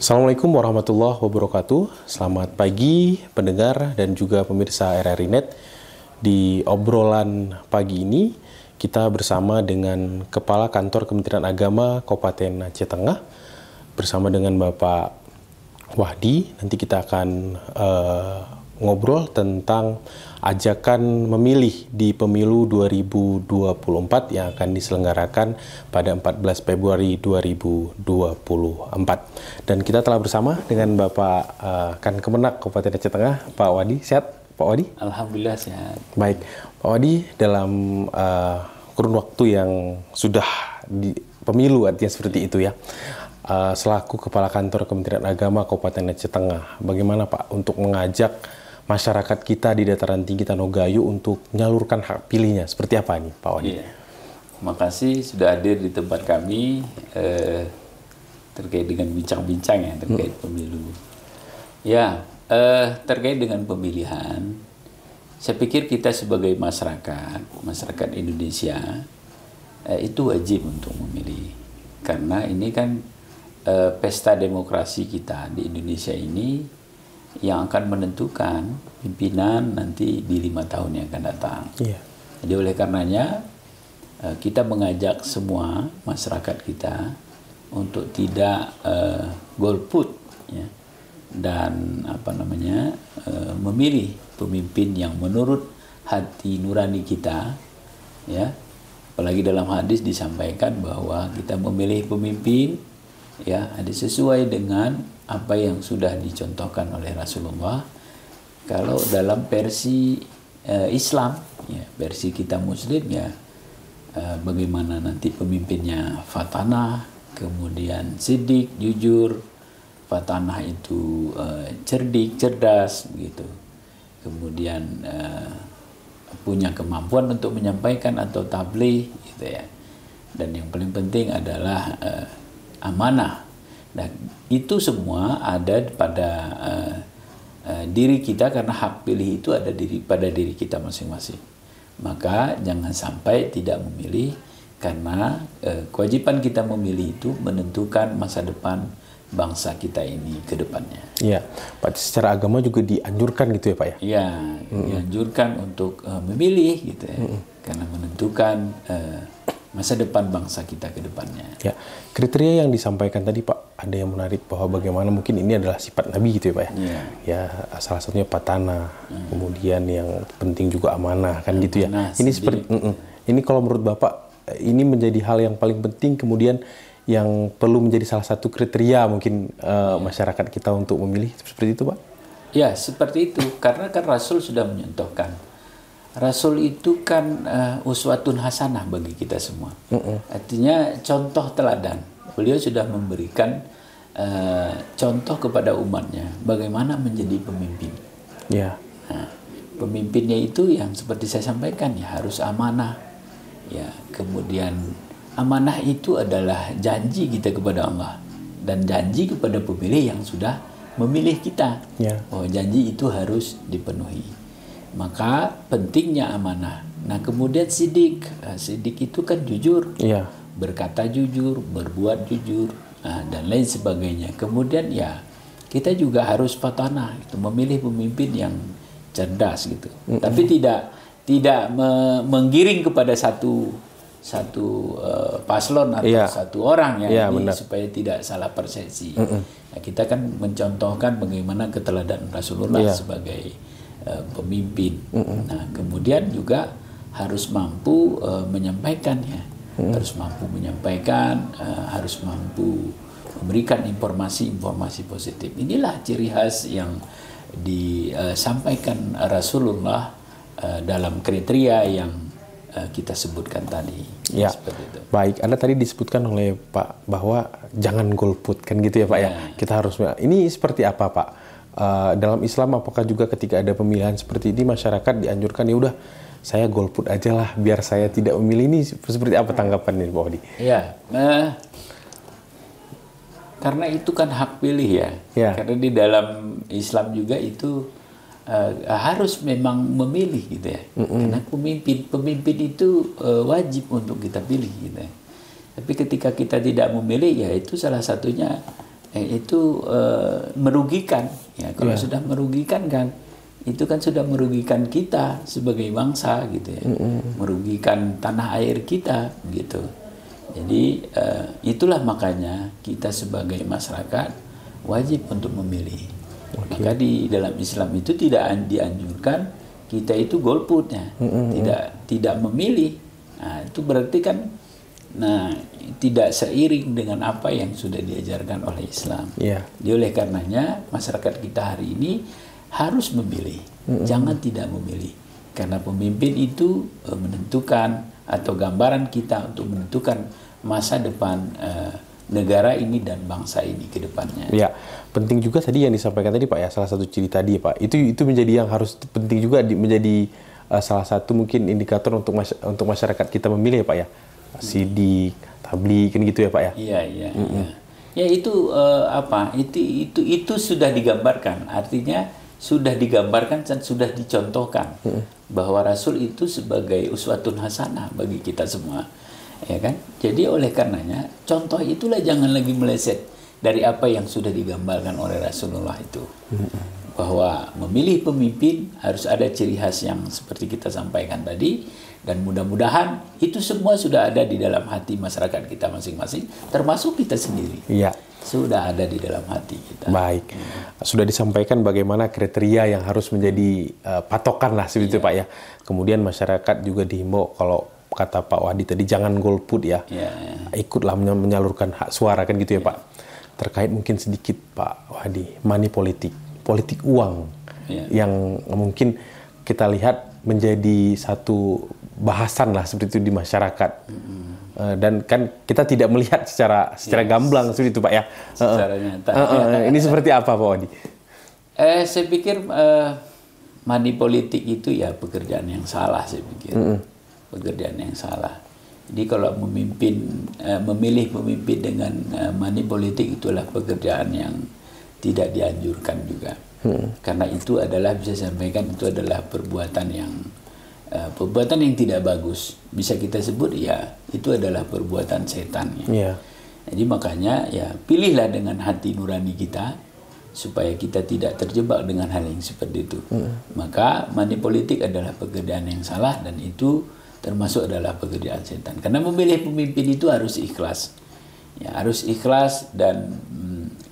Assalamualaikum warahmatullahi wabarakatuh. Selamat pagi pendengar dan juga pemirsa RRI Net. Di obrolan pagi ini kita bersama dengan Kepala Kantor Kementerian Agama Kabupaten Aceh Tengah bersama dengan Bapak Wahdi. Nanti kita akan ngobrol tentang ajakan memilih di pemilu 2024 yang akan diselenggarakan pada 14 Februari 2024. Dan kita telah bersama dengan Bapak Kankemenak Kabupaten Aceh Tengah, Pak Wahdi. Sehat, Pak Wahdi? Alhamdulillah sehat. Baik, Pak Wahdi, dalam kurun waktu yang sudah di pemilu, artinya seperti itu ya, selaku Kepala Kantor Kementerian Agama Kabupaten Aceh Tengah, bagaimana Pak untuk mengajak masyarakat kita di dataran tinggi Tanogayu untuk menyalurkan hak pilihnya? Seperti apa nih Pak Wahdi? Iya. Terima kasih sudah hadir di tempat kami terkait dengan bincang-bincang ya terkait pemilu. Ya, terkait dengan pemilihan, saya pikir kita sebagai masyarakat Indonesia itu wajib untuk memilih. Karena ini kan pesta demokrasi kita di Indonesia ini yang akan menentukan pimpinan nanti di 5 tahun yang akan datang. Iya. Jadi oleh karenanya kita mengajak semua masyarakat kita untuk tidak golput ya, dan memilih pemimpin yang menurut hati nurani kita ya. Apalagi dalam hadis disampaikan bahwa kita memilih pemimpin ya ada sesuai dengan apa yang sudah dicontohkan oleh Rasulullah. Kalau dalam versi Islam ya, versi kita Muslim ya, bagaimana nanti pemimpinnya fatanah, kemudian sidik, jujur. Fatanah itu cerdik, cerdas begitu. Kemudian punya kemampuan untuk menyampaikan atau tabligh gitu ya. Dan yang paling penting adalah amanah. Dan itu semua ada pada diri kita karena hak pilih itu ada pada diri kita masing-masing. Maka jangan sampai tidak memilih karena kewajiban kita memilih itu menentukan masa depan bangsa kita ini ke depannya. Iya, Pak, secara agama juga dianjurkan gitu ya Pak ya? Iya, dianjurkan untuk memilih gitu ya. Karena menentukan masa depan bangsa kita ke depannya. Ya, kriteria yang disampaikan tadi Pak, ada yang menarik bahwa bagaimana mungkin ini adalah sifat Nabi gitu ya Pak ya. Iya. Ya, salah satunya patanah, kemudian yang penting juga amanah kan gitu ya. Amanah, Ini seperti ini kalau menurut Bapak ini menjadi hal yang paling penting, kemudian yang perlu menjadi salah satu kriteria mungkin masyarakat kita untuk memilih seperti itu Pak? Ya, seperti itu. Karena kan Rasul sudah menyontohkan. Rasul itu kan uswatun hasanah bagi kita semua. Artinya contoh teladan. Beliau sudah memberikan contoh kepada umatnya bagaimana menjadi pemimpin. Ya. Nah, pemimpinnya itu yang seperti saya sampaikan ya harus amanah. Ya, kemudian amanah itu adalah janji kita kepada Allah dan janji kepada pemilih yang sudah memilih kita. Ya. Oh, janji itu harus dipenuhi. Maka pentingnya amanah. Nah, kemudian sidik. Sidik itu kan jujur. Iya. Berkata jujur, berbuat jujur, dan lain sebagainya. Kemudian ya, kita juga harus fatanah, itu memilih pemimpin yang cerdas gitu. Tapi tidak menggiring kepada satu paslon atau satu orang ya, supaya tidak salah persepsi. Nah, kita kan mencontohkan bagaimana keteladanan Rasulullah sebagai pemimpin. Nah, kemudian juga harus mampu menyampaikan ya, harus mampu menyampaikan, harus mampu memberikan informasi-informasi positif. Inilah ciri khas yang disampaikan Rasulullah dalam kriteria yang kita sebutkan tadi. Ya, seperti itu. Baik. Anda tadi disebutkan oleh Pak bahwa jangan golput kan gitu ya Pak ya. Kita harus. Ini seperti apa Pak? Dalam Islam apakah juga ketika ada pemilihan seperti ini masyarakat dianjurkan ya udah saya golput aja lah biar saya tidak memilih, ini seperti apa tanggapan Pak Wahdi? Ya, karena itu kan hak pilih ya. Karena di dalam Islam juga itu harus memang memilih gitu ya. Karena pemimpin itu wajib untuk kita pilih gitu ya. Tapi ketika kita tidak memilih ya itu salah satunya itu merugikan. Ya, kalau sudah merugikan kan, itu kan sudah merugikan kita sebagai bangsa gitu ya, merugikan tanah air kita gitu. Jadi itulah makanya kita sebagai masyarakat wajib untuk memilih. Maka di dalam Islam itu tidak dianjurkan kita itu golputnya, tidak memilih. Nah, itu berarti kan tidak seiring dengan apa yang sudah diajarkan oleh Islam. Jadi oleh karenanya masyarakat kita hari ini harus memilih, jangan tidak memilih. Karena pemimpin itu menentukan atau gambaran kita untuk menentukan masa depan negara ini dan bangsa ini ke depannya. Ya, penting juga tadi yang disampaikan tadi Pak ya, salah satu ciri tadi Pak. Itu menjadi yang harus penting juga menjadi salah satu mungkin indikator untuk masyarakat kita memilih ya Pak ya. Sidik, tabligh kan gitu ya Pak ya. Iya. Ya itu itu sudah digambarkan. Artinya sudah digambarkan dan sudah dicontohkan bahwa Rasul itu sebagai uswatun hasanah bagi kita semua. Ya kan? Jadi oleh karenanya contoh itulah jangan lagi meleset dari apa yang sudah digambarkan oleh Rasulullah itu. Bahwa memilih pemimpin harus ada ciri khas yang seperti kita sampaikan tadi, dan mudah-mudahan itu semua sudah ada di dalam hati masyarakat kita masing-masing, termasuk kita sendiri. Iya. Sudah ada di dalam hati kita. Baik. Sudah disampaikan bagaimana kriteria yang harus menjadi patokan lah seperti itu Pak ya. Kemudian masyarakat juga dihimbau, kalau kata Pak Wahdi tadi, jangan golput ya. Ikutlah menyalurkan hak suara kan gitu ya Pak. Terkait mungkin sedikit Pak Wahdi, money politik uang yang mungkin kita lihat menjadi satu bahasan lah seperti itu di masyarakat. Dan kan kita tidak melihat secara gamblang seperti itu Pak ya. Secara nyata. Ini seperti apa Pak Wahdi? Saya pikir money politik itu ya pekerjaan yang salah, saya pikir. Pekerjaan yang salah. Jadi kalau memilih pemimpin dengan money politik itulah pekerjaan yang tidak dianjurkan juga. Karena itu adalah, bisa saya sampaikan, itu adalah perbuatan yang tidak bagus. Bisa kita sebut ya itu adalah perbuatan setan. Jadi makanya ya pilihlah dengan hati nurani kita supaya kita tidak terjebak dengan hal yang seperti itu. Maka money politik adalah pekerjaan yang salah, dan itu termasuk adalah pekerjaan setan. Karena memilih pemimpin itu harus ikhlas. Ya, harus ikhlas, dan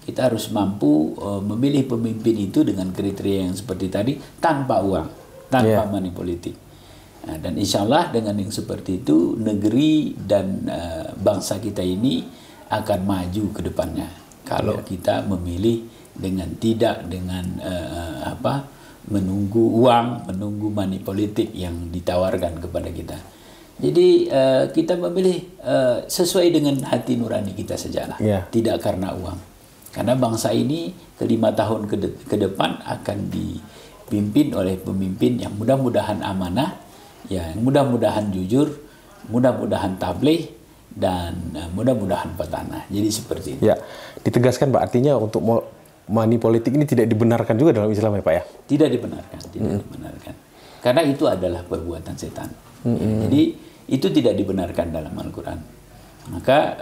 kita harus mampu memilih pemimpin itu dengan kriteria yang seperti tadi, tanpa uang, tanpa money politik. Nah, dan insya Allah dengan yang seperti itu negeri dan bangsa kita ini akan maju ke depannya. Kalau kita memilih tidak dengan menunggu uang, menunggu money politik yang ditawarkan kepada kita. Jadi kita memilih sesuai dengan hati nurani kita sajalah, tidak karena uang. Karena bangsa ini ke 5 tahun ke depan akan dipimpin oleh pemimpin yang mudah-mudahan amanah, yang mudah-mudahan jujur, mudah-mudahan tabligh, dan mudah-mudahan petanah. Jadi seperti itu. Ya, ditegaskan Pak, artinya untuk money politik ini tidak dibenarkan juga dalam Islam ya Pak ya? Tidak dibenarkan, dibenarkan. Karena itu adalah perbuatan setan. Jadi itu tidak dibenarkan dalam Al-Quran. Maka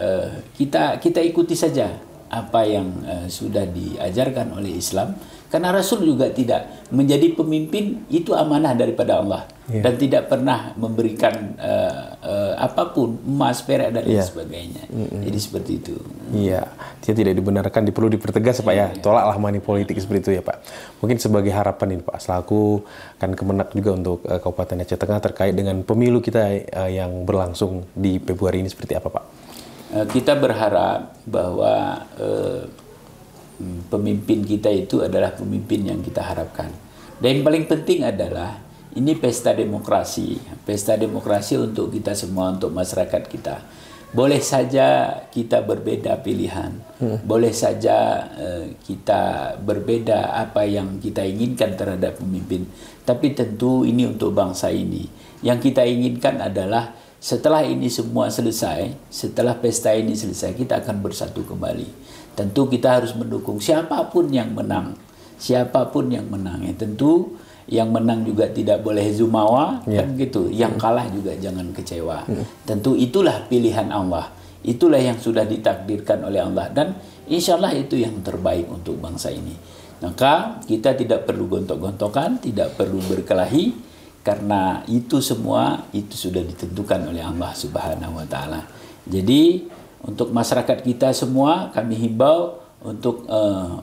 kita ikuti saja apa yang sudah diajarkan oleh Islam, karena Rasul juga tidak menjadi pemimpin itu amanah daripada Allah, dan tidak pernah memberikan apapun, emas, perak, dan lain sebagainya. Jadi seperti itu. Iya, dia tidak dibenarkan, perlu dipertegas Pak ya. Tolaklah money politik seperti itu ya Pak. Mungkin sebagai harapan ini Pak, selaku kan Kemenak juga untuk Kabupaten Aceh Tengah terkait dengan pemilu kita yang berlangsung di Februari ini, seperti apa Pak? Kita berharap bahwa pemimpin kita itu adalah pemimpin yang kita harapkan. Dan yang paling penting adalah ini pesta demokrasi untuk kita semua, untuk masyarakat kita. Boleh saja kita berbeda pilihan, boleh saja kita berbeda apa yang kita inginkan terhadap pemimpin, tapi tentu ini untuk bangsa ini. Yang kita inginkan adalah setelah ini semua selesai, setelah pesta ini selesai, kita akan bersatu kembali. Tentu kita harus mendukung siapapun yang menang. Siapapun yang menang. Ya, tentu yang menang juga tidak boleh zumawa, kan gitu. Yang kalah juga jangan kecewa. Tentu itulah pilihan Allah. Itulah yang sudah ditakdirkan oleh Allah. Dan insya Allah itu yang terbaik untuk bangsa ini. Maka kita tidak perlu gontok-gontokan, tidak perlu berkelahi, karena itu semua itu sudah ditentukan oleh Allah Subhanahu wa taala. Jadi untuk masyarakat kita semua kami himbau untuk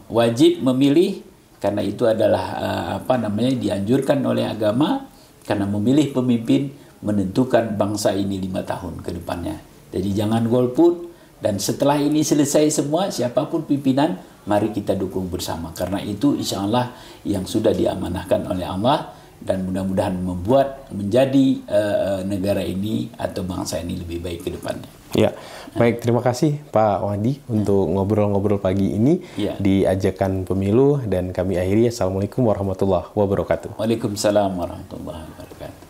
wajib memilih, karena itu adalah dianjurkan oleh agama, karena memilih pemimpin menentukan bangsa ini 5 tahun ke depannya. Jadi jangan golput, dan setelah ini selesai semua, siapapun pimpinan, mari kita dukung bersama, karena itu insya Allah yang sudah diamanahkan oleh Allah, dan mudah-mudahan menjadi negara ini atau bangsa ini lebih baik ke depannya. Ya, baik, terima kasih Pak Wandi untuk ngobrol-ngobrol pagi ini di Ajakan Pemilu, dan kami akhiri. Assalamualaikum warahmatullahi wabarakatuh. Waalaikumsalam warahmatullahi wabarakatuh.